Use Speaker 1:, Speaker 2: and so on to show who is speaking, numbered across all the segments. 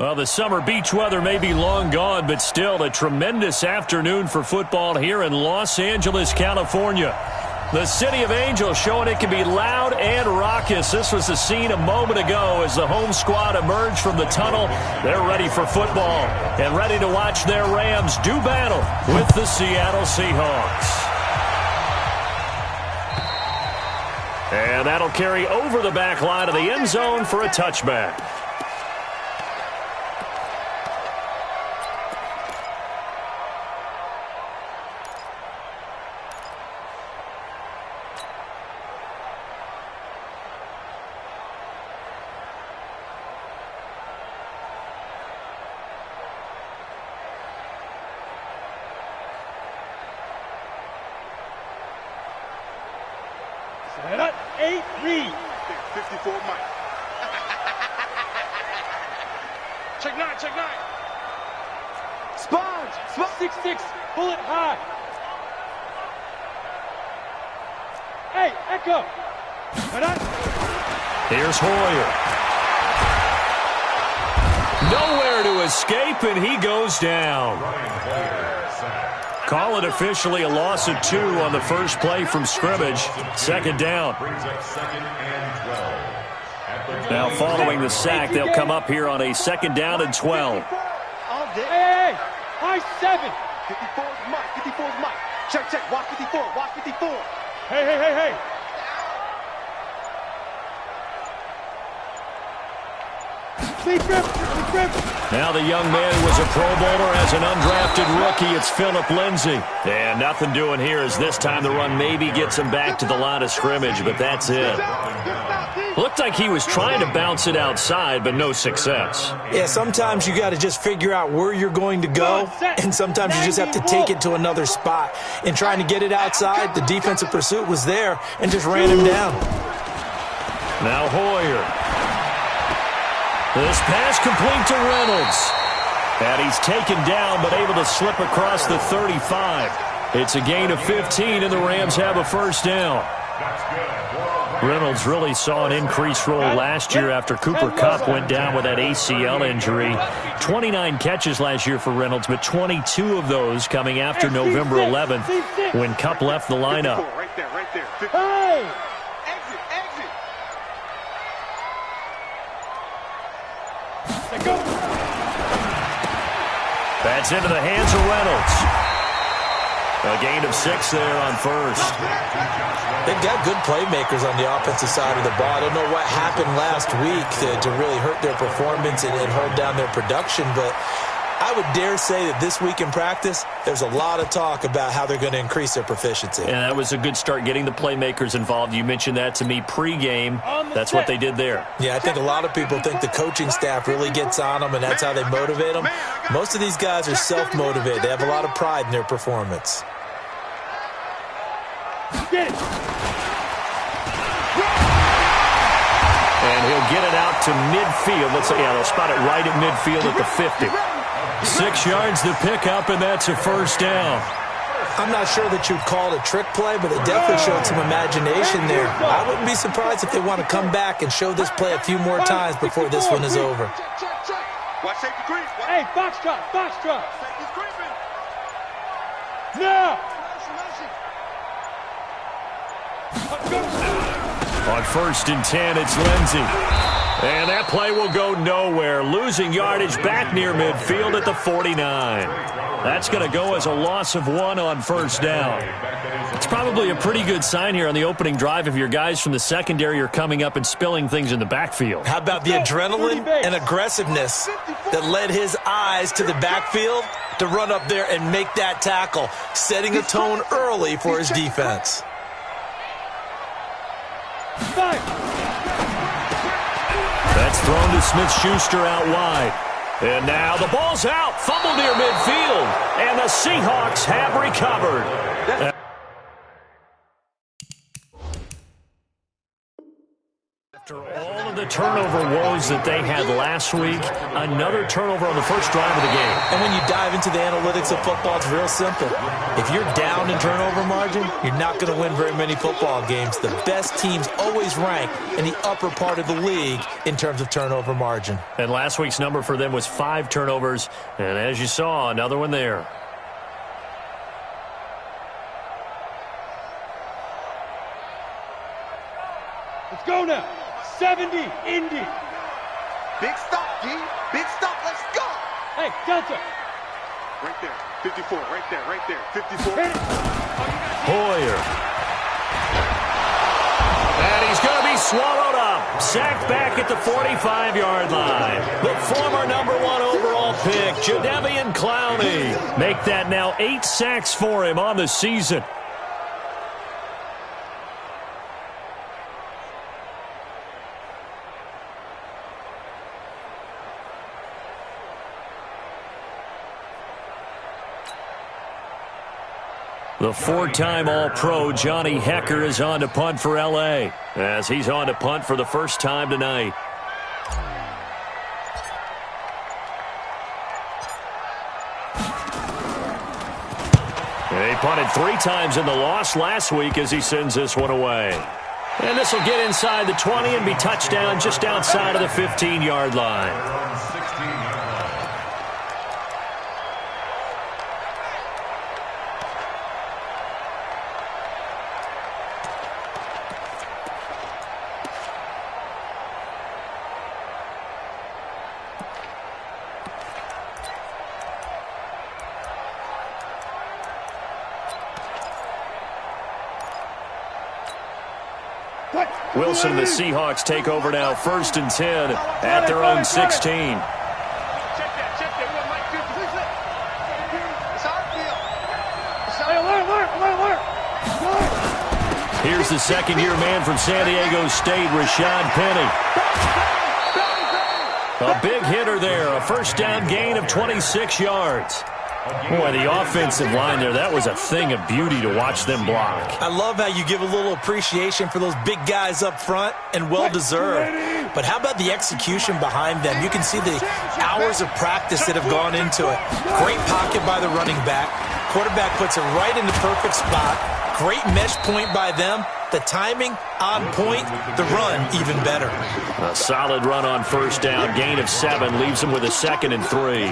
Speaker 1: Well, the summer beach weather may be long gone, but still a tremendous afternoon for football here in Los Angeles, California. The City of Angels showing it can be loud and raucous. This was the scene a moment ago as the home squad emerged from the tunnel. They're ready for football and ready to watch their Rams do battle with the Seattle Seahawks. And that'll carry over the back line of the end zone for a touchback.
Speaker 2: Set up, 8, read. 54, Mike. Check 9, check 9. Sponge, 6-6, bullet high. Hey, Echo. Set up.
Speaker 1: Here's Hoyer. Nowhere to escape, and he goes down. Call it officially a loss of 2 on the first play from scrimmage. Second down. Now following the sack, they'll come up here on a second down and 12.
Speaker 2: Hey, high 7. 54 is Mike, 54 is Mike. Check, check, watch 54, watch 54. Hey.
Speaker 1: Now the young man was a Pro Bowler as an undrafted rookie. It's Phillip Lindsay. And nothing doing here as this time the run maybe gets him back to the line of scrimmage, but that's it. Looked like he was trying to bounce it outside, but no success.
Speaker 3: Yeah, sometimes you got to just figure out where you're going to go, and sometimes you just have to take it to another spot. In trying to get it outside, the defensive pursuit was there and just ran him down.
Speaker 1: Now Hoyer. This pass complete to Reynolds. And he's taken down but able to slip across the 35. It's a gain of 15 and the Rams have a first down. Reynolds really saw an increased role last year after Cooper Kupp went down with that ACL injury. 29 catches last year for Reynolds, but 22 of those coming after November 11th when Kupp left the lineup.
Speaker 2: Right there. Hey! Go.
Speaker 1: That's into the hands of Reynolds. A gain of 6 there on first.
Speaker 3: They've got good playmakers on the offensive side of the ball. I don't know what happened last week to really hurt their performance and hold down their production, but I would dare say that this week in practice, there's a lot of talk about how they're going to increase their proficiency.
Speaker 1: And that was a good start, getting the playmakers involved. You mentioned that to me pregame. That's what they did there.
Speaker 3: Yeah, I think a lot of people think the coaching staff really gets on them, and that's how they motivate them. Most of these guys are self-motivated. They have a lot of pride in their performance.
Speaker 2: Get it.
Speaker 1: And he'll get it out to midfield. Let's say, yeah, they'll spot it right at midfield at the 50. 6 yards to pick up, and that's a first down.
Speaker 3: I'm not sure that you'd call it a trick play, but it definitely showed some imagination there. I wouldn't be surprised if they want to come back and show this play a few more times before this one is over.
Speaker 2: Hey, box drop. Now.
Speaker 1: On first and 10, it's Lindsay. And that play will go nowhere. Losing yardage back near midfield at the 49. That's going to go as a loss of 1 on first down. It's probably a pretty good sign here on the opening drive if your guys from the secondary are coming up and spilling things in the backfield.
Speaker 3: How about the adrenaline and aggressiveness that led his eyes to the backfield to run up there and make that tackle, setting a tone early for his defense.
Speaker 1: That's thrown to Smith-Schuster out wide. And now the ball's out. Fumble near midfield. And the Seahawks have recovered. After all of the turnover woes that they had last week, another turnover on the first drive of the game.
Speaker 3: And when you dive into the analytics of football, it's real simple. If you're down in turnover margin, you're not going to win very many football games. The best teams always rank in the upper part of the league in terms of turnover margin.
Speaker 1: And last week's number for them was 5 turnovers. And as you saw, another one there.
Speaker 2: Let's go now. 70, Indy.
Speaker 4: Big stop, D. Big stop. Let's go.
Speaker 2: Hey, Delta.
Speaker 4: Right there. 54. Right there. Right there. 54.
Speaker 1: Hoyer. And he's going to be swallowed up. Sacked back at the 45-yard line. The former number 1 overall pick, Jadeveon Clowney. Make that now 8 sacks for him on the season. The 4-time All-Pro Johnny Hekker is on to punt for L.A. as he's on to punt for the first time tonight. He punted 3 times in the loss last week as he sends this one away. And this will get inside the 20 and be touchdown just outside of the 15-yard line. Wilson and the Seahawks take over now, 1st and 10 at their own 16.
Speaker 4: Check that. Check that. We got Mike 50. It's our field. It's our
Speaker 1: Here's the second-year man from San Diego State, Rashad Penny. A big hitter there, a first down gain of 26 yards. Boy, the offensive line there, that was a thing of beauty to watch them block.
Speaker 3: I love how you give a little appreciation for those big guys up front, and well-deserved. But how about the execution behind them? You can see the hours of practice that have gone into it. Great pocket by the running back. Quarterback puts it right in the perfect spot. Great mesh point by them. The timing on point. The run even better.
Speaker 1: A solid run on first down. Gain of 7 leaves him with a 2nd and 3.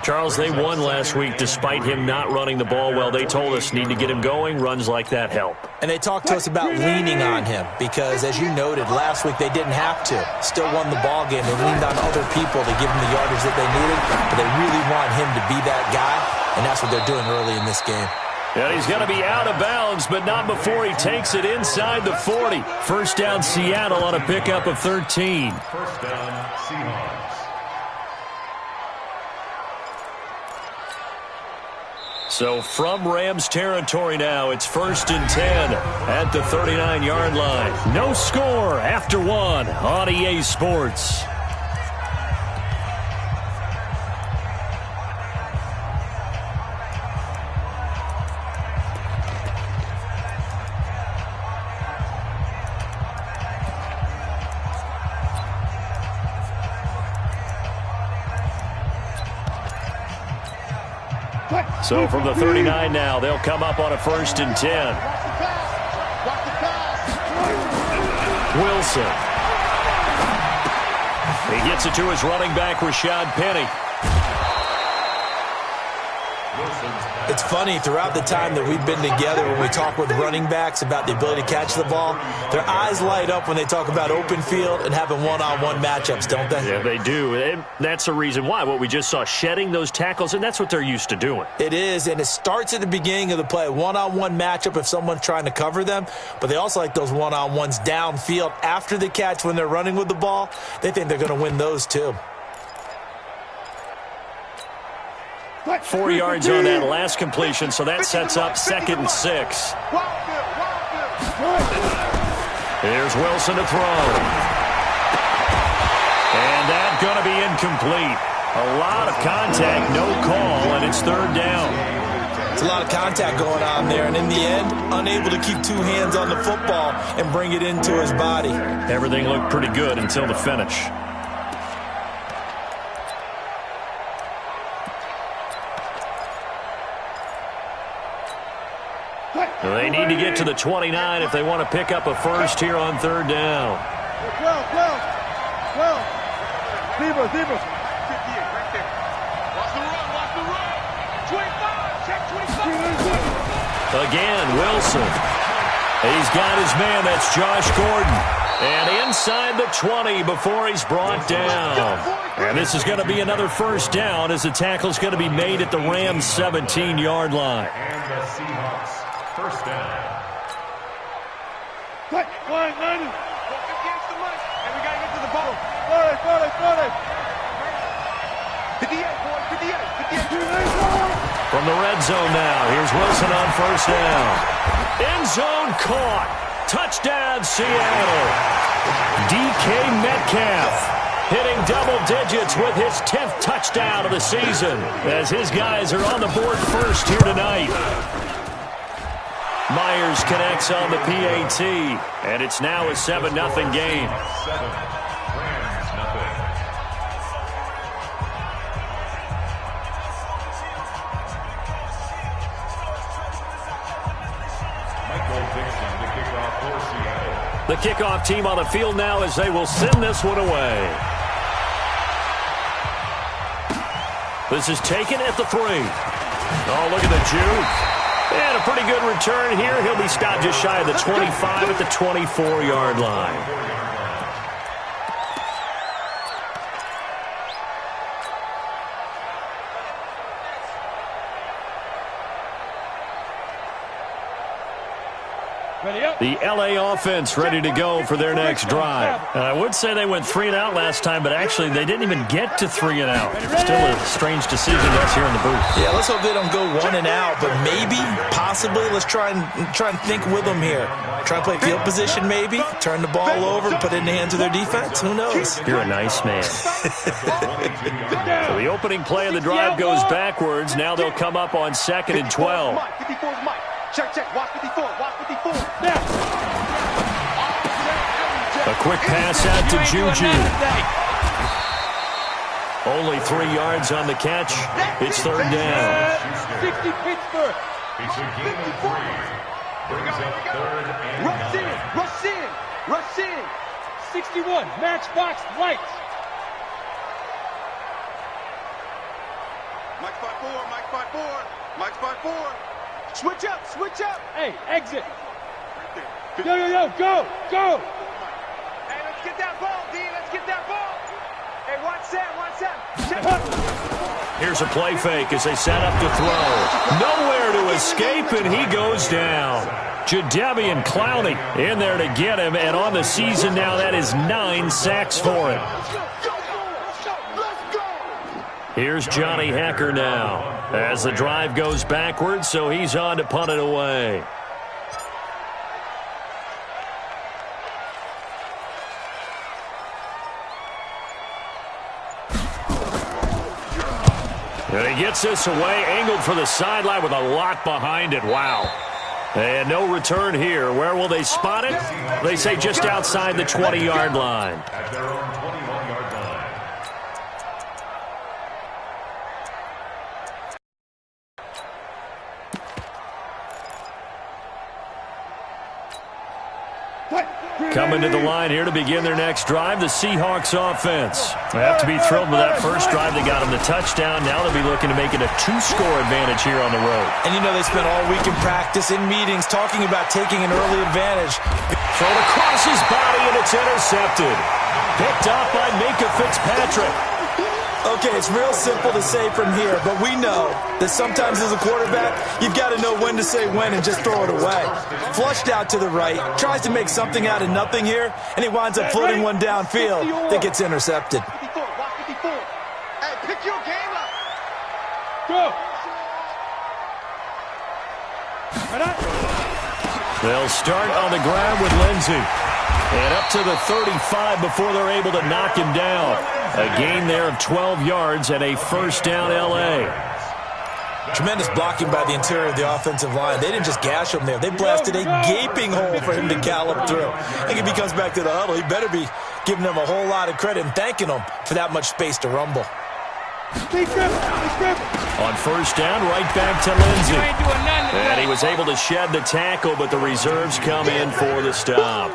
Speaker 1: Charles, they won last week despite him not running the ball well. They told us need to get him going. Runs like that help.
Speaker 3: And they talked to us about leaning on him because, as you noted, last week they didn't have to. Still won the ball game. They leaned on other people to give them the yardage that they needed, but they really want him to be that guy, and that's what they're doing early in this game.
Speaker 1: And he's going to be out of bounds, but not before he takes it inside the 40. First down, Seattle on a pickup of 13.
Speaker 5: First down, Seahawks.
Speaker 1: So from Rams territory now, it's 1st and 10 at the 39-yard line. No score after 1 on EA Sports. So from the 39 now, they'll come up on a 1st and 10. Wilson. He gets it to his running back, Rashad Penny.
Speaker 3: It's funny, throughout the time that we've been together, when we talk with running backs about the ability to catch the ball, their eyes light up when they talk about open field and having one-on-one matchups, don't they?
Speaker 1: Yeah, they do. And that's the reason why. What we just saw, shedding those tackles, and that's what they're used to doing.
Speaker 3: It is, and it starts at the beginning of the play. One-on-one matchup if someone's trying to cover them, but they also like those one-on-ones downfield after the catch when they're running with the ball. They think they're going to win those too.
Speaker 1: 4 yards on that last completion, so that sets up 2nd and 6. Here's Wilson to throw. And that's going to be incomplete. A lot of contact, no call, and it's 3rd down.
Speaker 3: It's a lot of contact going on there, and in the end, unable to keep two hands on the football and bring it into his body.
Speaker 1: Everything looked pretty good until the finish. They need to get to the 29 if they want to pick up a first here on third down.
Speaker 2: 12. Zebra.
Speaker 4: 58 right there. Watch the run. 25, check 25.
Speaker 1: Again, Wilson. He's got his man. That's Josh Gordon. And inside the 20 before he's brought down. And this is going to be another first down as the tackle's going to be made at the Rams' 17-yard line.
Speaker 5: And the Seahawks, first down.
Speaker 2: Quick, line, 90.
Speaker 4: Go 58's the money. And we got to get to the ball.
Speaker 2: 40.
Speaker 4: 58, boy, 58.
Speaker 1: From the red zone now, here's Wilson on first down. End zone caught. Touchdown, Seattle. DK Metcalf hitting double digits with his 10th touchdown of the season as his guys are on the board first here tonight. Myers connects on the PAT, and it's now a 7-0 game.
Speaker 5: 7, Rams, nothing. Michael Dixon, the kickoff for Seattle.
Speaker 1: The kickoff team on the field now as they will send this one away. This is taken at the 3. Oh, look at the juke. And a pretty good return here. He'll be stopped just shy of the 25 at the 24-yard line. The L.A. offense ready to go for their next drive. I would say they went 3 and out last time, but actually they didn't even get to 3 and out. Still a strange decision to us here in the booth.
Speaker 3: Yeah, let's hope they don't go 1 and out, but maybe, possibly, let's try and think with them here. Try and play field position maybe, turn the ball over, put it in the hands of their defense. Who knows?
Speaker 1: You're a nice man. So the opening play of the drive goes backwards. Now they'll come up on 2nd and 12.
Speaker 2: 54's Mike. Check. Watch 54.
Speaker 1: A quick pass out to Juju. Only 3 yards on the catch. It's third down.
Speaker 2: 60 Pittsburgh.
Speaker 5: It's a gain of 3. Brings up 3rd and 9.
Speaker 2: Rush in. 61. Matchbox lights.
Speaker 4: Mike 5-4. Mike 5-4. Switch up.
Speaker 2: Hey, exit.
Speaker 4: Right there.
Speaker 2: Yo, go.
Speaker 4: Hey, let's get that ball, D. Let's get that ball. Hey, watch that.
Speaker 1: Here's a play fake as they set up to throw. Nowhere to escape, and he goes down. Jadeveon Clowney in there to get him, and on the season now, that is 9 sacks for him. Here's Johnny Hekker now as the drive goes backwards, so he's on to punt it away. And he gets this away, angled for the sideline with a lot behind it. Wow. And no return here. Where will they spot it? They say just outside the 20-yard line.
Speaker 5: At their own 21-yard line.
Speaker 1: Coming to the line here to begin their next drive, the Seahawks offense. They have to be thrilled with that first drive. They got them the touchdown. Now they'll be looking to make it a 2-score advantage here on the road.
Speaker 3: And you know they spent all week in practice, in meetings, talking about taking an early advantage.
Speaker 1: Thrown across his body, and it's intercepted. Picked off by Minka Fitzpatrick.
Speaker 3: Okay, it's real simple to say from here, but we know that sometimes as a quarterback, you've got to know when to say when and just throw it away. Flushed out to the right, tries to make something out of nothing here, and he winds up floating one downfield that gets intercepted.
Speaker 4: 54. Watch 54. Hey, pick your game up.
Speaker 2: Go.
Speaker 1: They'll start on the ground with Lindsey. And up to the 35 before they're able to knock him down. A gain there of 12 yards and a first down L.A.
Speaker 3: Tremendous blocking by the interior of the offensive line. They didn't just gash him there. They blasted a gaping hole for him to gallop through. I think if he comes back to the huddle, he better be giving them a whole lot of credit and thanking them for that much space to rumble.
Speaker 1: On first down, right back to Lindsey. And he was able to shed the tackle, but the reserves come in for the stop.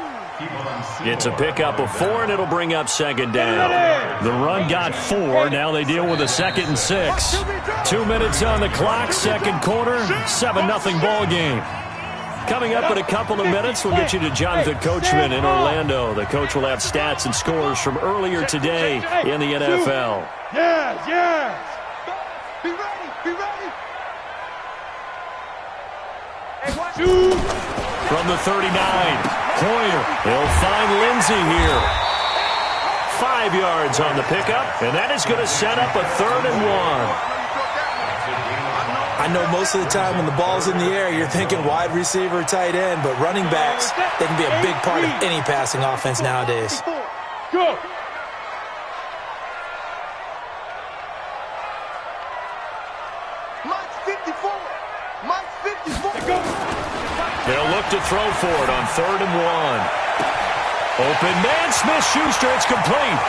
Speaker 1: It's a pickup of 4, and it'll bring up second down. The run got 4. Now they deal with a 2nd and 6. 2 minutes on the clock, second quarter, 7-0 ball game. Coming up in a couple of minutes, we'll get you to Jonathan Coachman in Orlando. The coach will have stats and scores from earlier today in the NFL.
Speaker 2: Yes, yes. Be ready, be ready.
Speaker 1: From the 39, Hoyer. He'll find Lindsey here. 5 yards on the pickup, and that is going to set up a 3rd and 1.
Speaker 3: I know most of the time when the ball's in the air, you're thinking wide receiver, tight end, but running backs, they can be a big part of any passing offense nowadays.
Speaker 2: Go. Mike's 54. Mike's 54.
Speaker 1: They'll look to throw for it on 3rd and 1. Open man, Smith-Schuster, it's complete.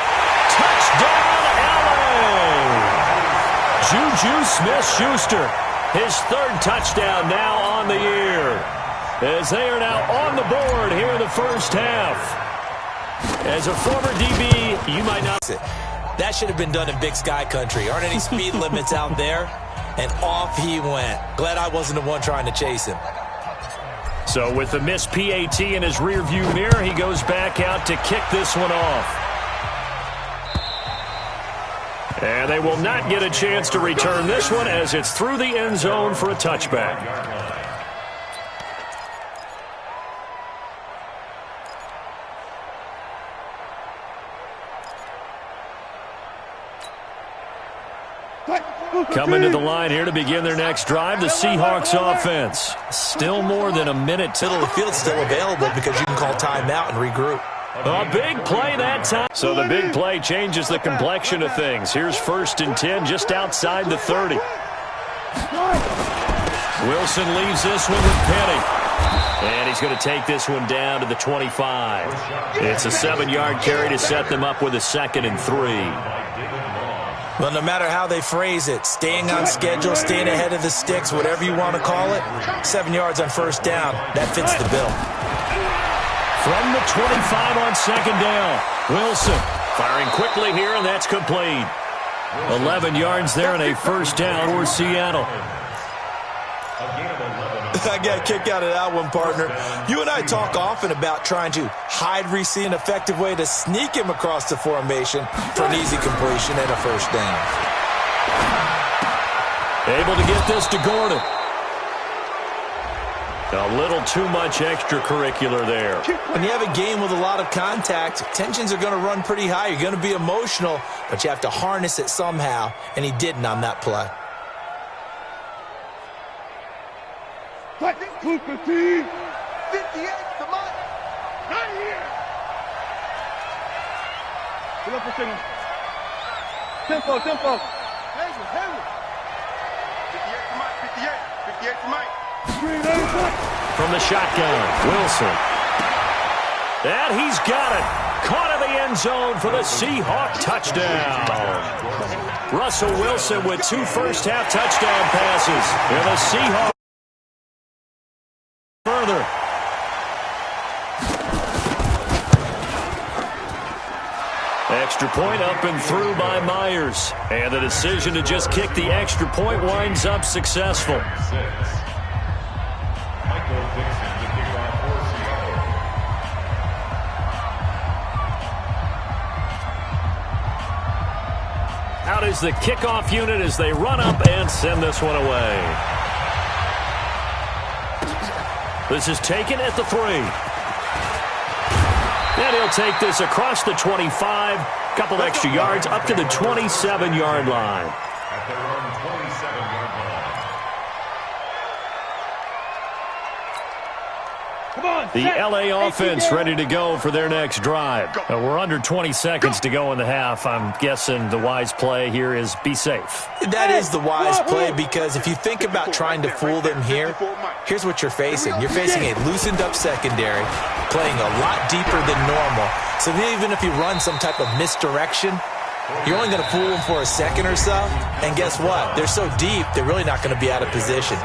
Speaker 1: Touchdown, LA! Juju Smith-Schuster, his 3rd touchdown now on the year, as they are now on the board here in the first half. As a former DB, you might not...
Speaker 3: That should have been done in Big Sky country. Aren't any speed limits out there? And off he went. Glad I wasn't the one trying to chase him.
Speaker 1: So with the missed PAT in his rearview mirror, he goes back out to kick this one off. And they will not get a chance to return this one as it's through the end zone for a touchback. Coming to the line here to begin their next drive, the Seahawks offense. Still more than a minute till
Speaker 3: the field's still available because you can call timeout and regroup.
Speaker 1: A big play that time. So the big play changes the complexion of things. Here's 1st and 10 just outside the 30. Wilson leaves this one with Penny. And he's going to take this one down to the 25. It's a 7-yard carry to set them up with a 2nd and 3.
Speaker 3: Well, no matter how they phrase it, staying on schedule, staying ahead of the sticks, whatever you want to call it, 7 yards on first down, that fits the bill.
Speaker 1: From the 25 on 2nd down, Wilson firing quickly here, and that's complete. 11 yards there and a first down for Seattle.
Speaker 3: I got a kick out of that one, partner. You and I talk often about trying to hide receive an effective way to sneak him across the formation for an easy completion and a first down.
Speaker 1: Able to get this to Gordon. A little too much extracurricular there.
Speaker 3: When you have a game with a lot of contact, tensions are going to run pretty high. You're going to be emotional, but you have to harness it somehow, and he didn't on that play.
Speaker 2: 58 to Mike. Not here. Get up for second. Tempo, tempo. Heavy, heavy. 58 to Mike, 58. 58 to Mike.
Speaker 1: From the shotgun, Wilson. And he's got it. Caught in the end zone for the Seahawk touchdown. Russell Wilson with 2 first-half touchdown passes. And the Seahawks further. Extra point up and through by Myers. And the decision to just kick the extra point winds up successful. Out is the kickoff unit as they run up and send this one away. This is taken at the 3. And he'll take this across the 25. Couple extra yards up to the 27-yard line.
Speaker 5: At their own 27-yard
Speaker 1: The LA offense ready to go for their next drive. We're under 20 seconds to go in the half. I'm guessing the wise play here is be safe.
Speaker 3: That is the wise play, because if you think about trying to fool them here, here's what you're facing. You're facing a loosened up secondary, playing a lot deeper than normal. So even if you run some type of misdirection, you're only going to fool them for a second or so. And guess what? They're so deep, they're really not going to be out of position.